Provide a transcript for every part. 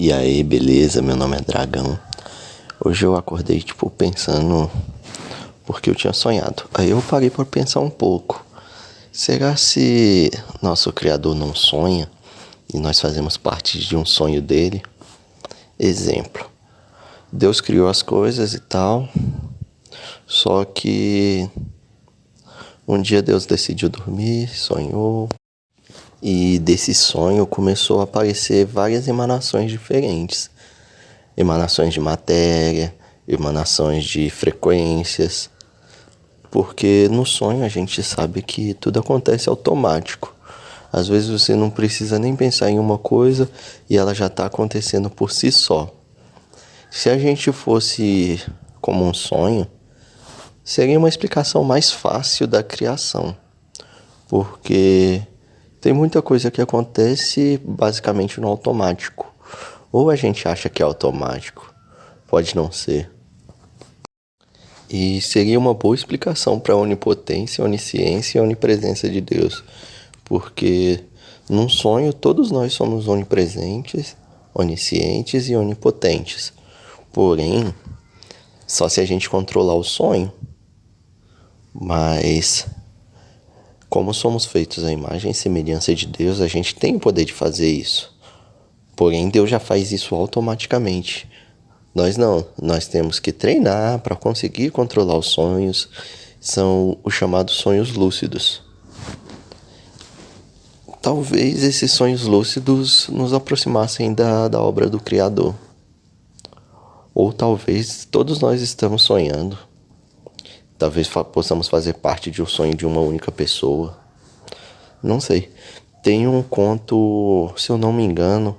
E aí, beleza? Meu nome é Dragão. Hoje eu acordei, pensando porque eu tinha sonhado. Aí eu parei para pensar um pouco. Será se nosso Criador não sonha e nós fazemos parte de um sonho dele? Exemplo. Deus criou as coisas e tal, só que um dia Deus decidiu dormir, sonhou, e desse sonho começou a aparecer várias emanações diferentes. Emanações de matéria, emanações de frequências. Porque no sonho a gente sabe que tudo acontece automático. Às vezes você não precisa nem pensar em uma coisa e ela já está acontecendo por si só. Se a gente fosse como um sonho, seria uma explicação mais fácil da criação. Porque tem muita coisa que acontece basicamente no automático. Ou a gente acha que é automático, pode não ser. E seria uma boa explicação para a onipotência, onisciência e onipresença de Deus. Porque num sonho todos nós somos onipresentes, oniscientes e onipotentes. Porém, só se a gente controlar o sonho. Mas como somos feitos à imagem e semelhança de Deus, a gente tem o poder de fazer isso. Porém, Deus já faz isso automaticamente. Nós não, nós temos que treinar para conseguir controlar os sonhos. São os chamados sonhos lúcidos. Talvez esses sonhos lúcidos nos aproximassem da obra do Criador. Ou talvez todos nós estamos sonhando. Talvez possamos fazer parte de um sonho de uma única pessoa. Não sei. Tem um conto, se eu não me engano,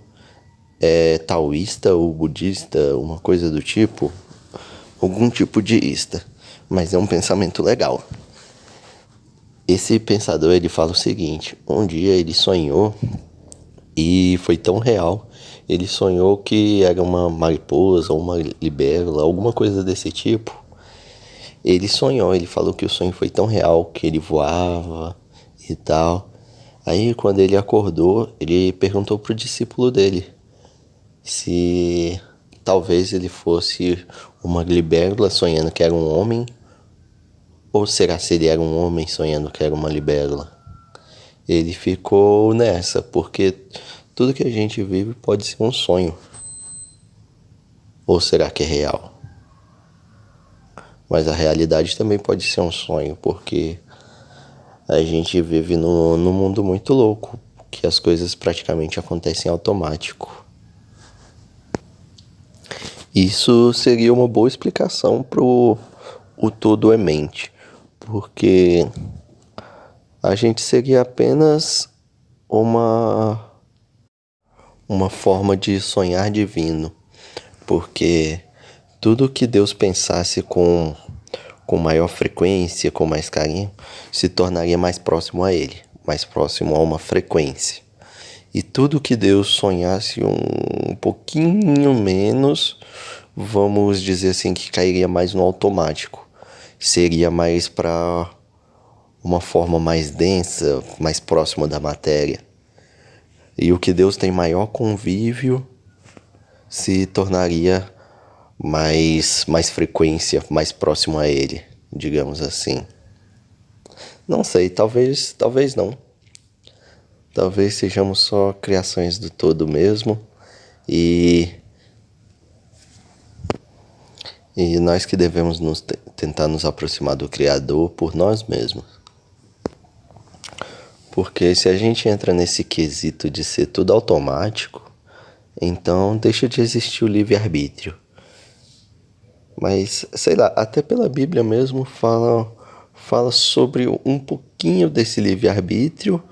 é taoísta ou budista, uma coisa do tipo. Algum tipo de ista. Mas é um pensamento legal. Esse pensador, ele fala o seguinte: um dia ele sonhou e foi tão real. Ele sonhou que era uma mariposa ou uma libélula, alguma coisa desse tipo. Ele sonhou, ele falou que o sonho foi tão real que ele voava e tal. Aí quando ele acordou, ele perguntou pro discípulo dele se talvez ele fosse uma libélula sonhando que era um homem, ou será se ele era um homem sonhando que era uma libélula. Ele ficou nessa, porque tudo que a gente vive pode ser um sonho. Ou será que é real? Mas a realidade também pode ser um sonho, porque a gente vive num mundo muito louco, que as coisas praticamente acontecem automático. Isso seria uma boa explicação pro o todo é mente, porque a gente seria apenas uma forma de sonhar divino, porque tudo que Deus pensasse com maior frequência, com mais carinho, se tornaria mais próximo a Ele, mais próximo a uma frequência. E tudo que Deus sonhasse um pouquinho menos, vamos dizer assim, que cairia mais no automático. Seria mais para uma forma mais densa, mais próxima da matéria. E o que Deus tem maior convívio se tornaria mais frequência, mais próximo a Ele, digamos assim. Não sei, talvez não. Talvez sejamos só criações do todo mesmo. E nós que devemos tentar nos aproximar do Criador por nós mesmos. Porque se a gente entra nesse quesito de ser tudo automático, então deixa de existir o livre-arbítrio. Mas, sei lá, até pela Bíblia mesmo fala sobre um pouquinho desse livre-arbítrio,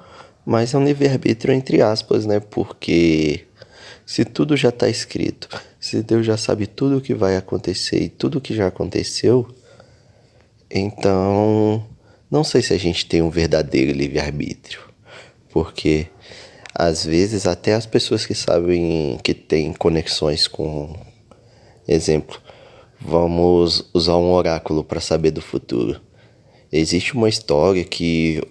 mas é um livre-arbítrio entre aspas, né? Porque se tudo já está escrito, se Deus já sabe tudo o que vai acontecer e tudo o que já aconteceu, então não sei se a gente tem um verdadeiro livre-arbítrio. Porque às vezes até as pessoas que sabem que têm conexões com... Exemplo, vamos usar um oráculo para saber do futuro. Existe uma história que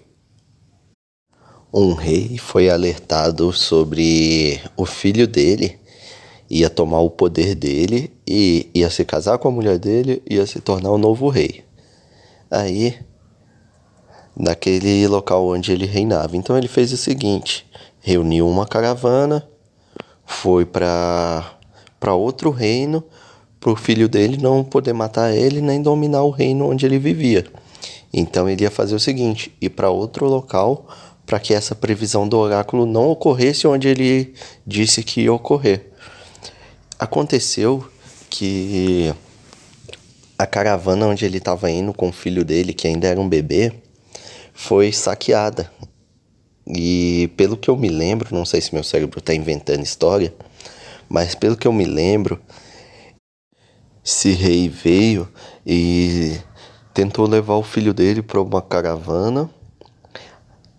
um rei foi alertado sobre o filho dele ia tomar o poder dele e ia se casar com a mulher dele, ia se tornar o novo rei. Aí, naquele local onde ele reinava. Então ele fez o seguinte, reuniu uma caravana, foi para outro reino, para o filho dele não poder matar ele nem dominar o reino onde ele vivia. Então ele ia fazer o seguinte, ir para outro local para que essa previsão do oráculo não ocorresse onde ele disse que ia ocorrer. Aconteceu que a caravana onde ele estava indo com o filho dele, que ainda era um bebê, foi saqueada. E pelo que eu me lembro, não sei se meu cérebro está inventando história, mas pelo que eu me lembro, esse rei veio e tentou levar o filho dele para uma caravana,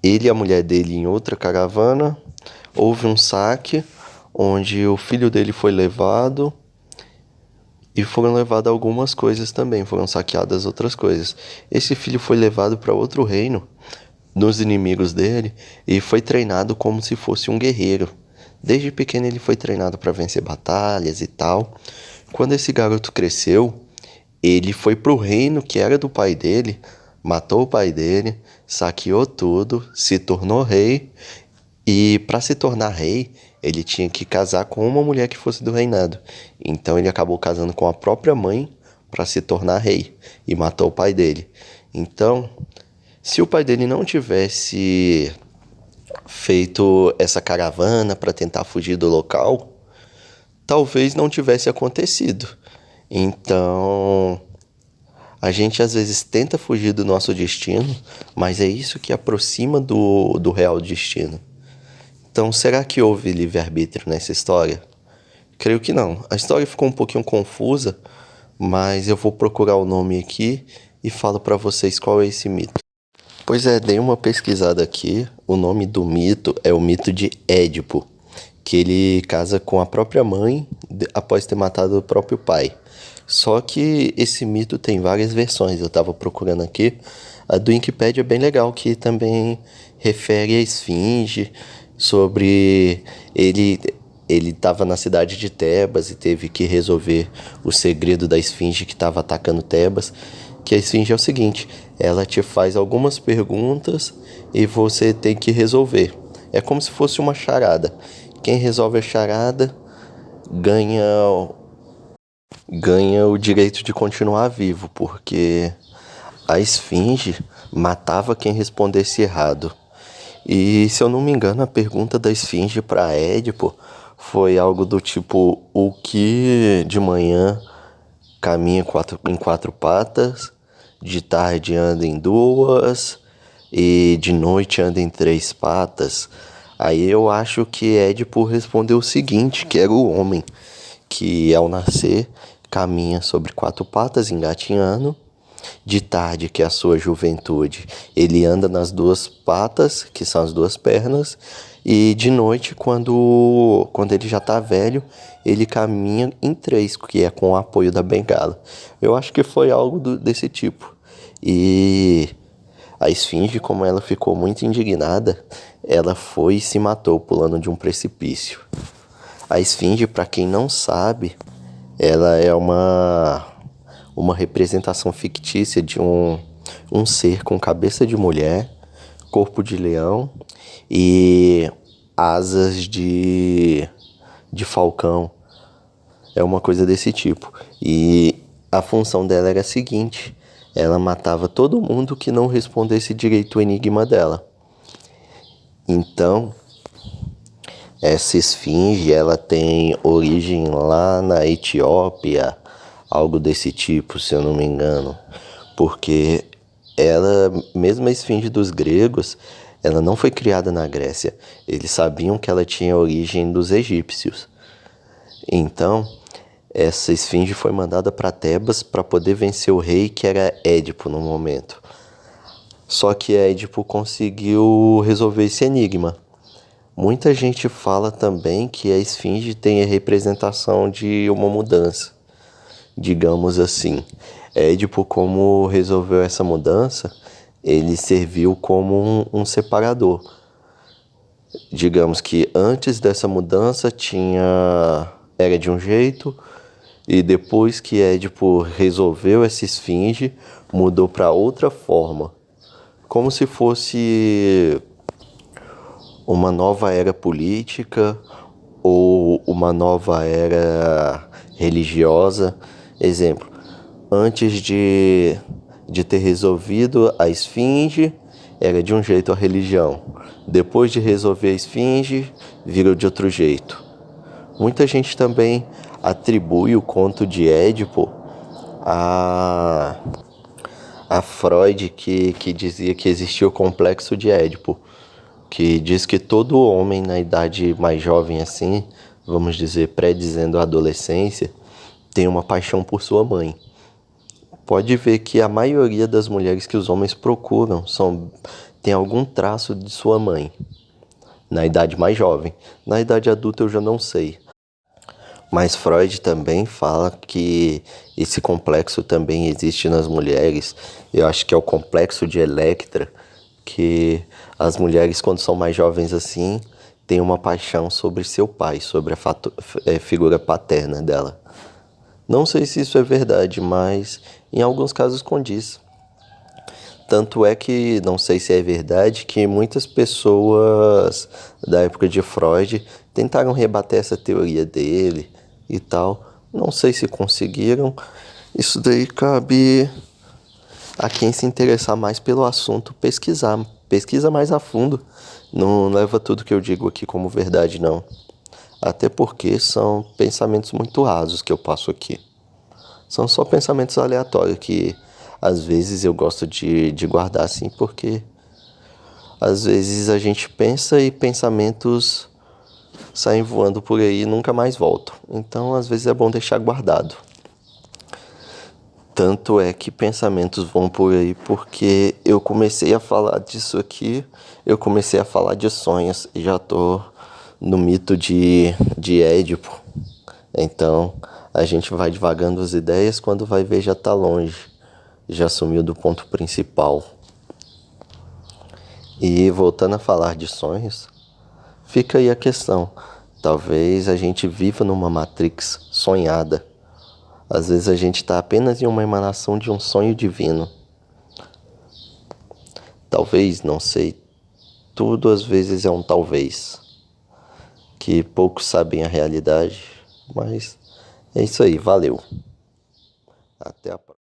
ele e a mulher dele em outra caravana. Houve um saque onde o filho dele foi levado e foram levadas algumas coisas também, foram saqueadas outras coisas. Esse filho foi levado para outro reino, nos inimigos dele, e foi treinado como se fosse um guerreiro. Desde pequeno ele foi treinado para vencer batalhas e tal. Quando esse garoto cresceu, ele foi pro reino que era do pai dele, matou o pai dele, saqueou tudo, se tornou rei. E para se tornar rei, ele tinha que casar com uma mulher que fosse do reinado. Então ele acabou casando com a própria mãe para se tornar rei e matou o pai dele. Então, se o pai dele não tivesse feito essa caravana para tentar fugir do local, talvez não tivesse acontecido. Então, a gente às vezes tenta fugir do nosso destino, mas é isso que aproxima do real destino. Então, será que houve livre-arbítrio nessa história? Creio que não. A história ficou um pouquinho confusa, mas eu vou procurar o nome aqui e falo para vocês qual é esse mito. Pois é, dei uma pesquisada aqui. O nome do mito é o mito de Édipo, que ele casa com a própria mãe após ter matado o próprio pai. Só que esse mito tem várias versões. Eu estava procurando aqui. A do Wikipedia é bem legal, que também refere a esfinge, sobre ele estava na cidade de Tebas e teve que resolver o segredo da esfinge que estava atacando Tebas. Que a esfinge é o seguinte, ela te faz algumas perguntas e você tem que resolver. É como se fosse uma charada. Quem resolve a charada ganha o direito de continuar vivo, porque a esfinge matava quem respondesse errado. E se eu não me engano, a pergunta da esfinge para Édipo foi algo do tipo: o que de manhã caminha em quatro patas, de tarde anda em duas e de noite anda em três patas? Aí eu acho que Édipo respondeu o seguinte, que era o homem, que ao nascer caminha sobre quatro patas, engatinhando. De tarde, que é a sua juventude, ele anda nas duas patas, que são as duas pernas. E de noite, quando ele já tá velho, ele caminha em três, que é com o apoio da bengala. Eu acho que foi algo desse tipo. E a esfinge, como ela ficou muito indignada, ela foi e se matou pulando de um precipício. A esfinge, para quem não sabe, ela é uma representação fictícia de um ser com cabeça de mulher, corpo de leão e asas de falcão. É uma coisa desse tipo. E a função dela era a seguinte: ela matava todo mundo que não respondesse direito o enigma dela. Então, essa esfinge, ela tem origem lá na Etiópia, algo desse tipo, se eu não me engano. Porque ela, mesmo a esfinge dos gregos, ela não foi criada na Grécia. Eles sabiam que ela tinha origem dos egípcios. Então, essa esfinge foi mandada para Tebas para poder vencer o rei, que era Édipo no momento. Só que Édipo conseguiu resolver esse enigma. Muita gente fala também que a esfinge tem a representação de uma mudança, digamos assim. Édipo, como resolveu essa mudança, ele serviu como um separador. Digamos que antes dessa mudança tinha era de um jeito, e depois que Édipo resolveu essa esfinge, mudou para outra forma. Como se fosse uma nova era política ou uma nova era religiosa. Exemplo, antes de ter resolvido a esfinge, era de um jeito a religião. Depois de resolver a esfinge, virou de outro jeito. Muita gente também atribui o conto de Édipo a Freud, que dizia que existia o complexo de Édipo, que diz que todo homem na idade mais jovem assim, vamos dizer, predizendo a adolescência, tem uma paixão por sua mãe. Pode ver que a maioria das mulheres que os homens procuram tem algum traço de sua mãe, na idade mais jovem. Na idade adulta eu já não sei. Mas Freud também fala que esse complexo também existe nas mulheres. Eu acho que é o complexo de Electra, que as mulheres, quando são mais jovens assim, têm uma paixão sobre seu pai, sobre a figura paterna dela. Não sei se isso é verdade, mas em alguns casos condiz. Tanto é que, não sei se é verdade, que muitas pessoas da época de Freud tentaram rebater essa teoria dele e tal. Não sei se conseguiram. Isso daí cabe a quem se interessar mais pelo assunto pesquisar. Pesquisa mais a fundo. Não leva tudo que eu digo aqui como verdade, não. Até porque são pensamentos muito rasos que eu passo aqui. São só pensamentos aleatórios que às vezes eu gosto de guardar assim, porque às vezes a gente pensa e pensamentos saem voando por aí e nunca mais voltam. Então às vezes é bom deixar guardado. Tanto é que pensamentos vão por aí porque eu comecei a falar disso aqui, eu comecei a falar de sonhos e já tô no mito de Édipo. Então a gente vai divagando as ideias, quando vai ver já tá longe, já sumiu do ponto principal. E voltando a falar de sonhos, fica aí a questão. Talvez a gente viva numa Matrix sonhada. Às vezes a gente está apenas em uma emanação de um sonho divino. Talvez, não sei. Tudo às vezes é um talvez. Que poucos sabem a realidade. Mas é isso aí, valeu. Até a próxima.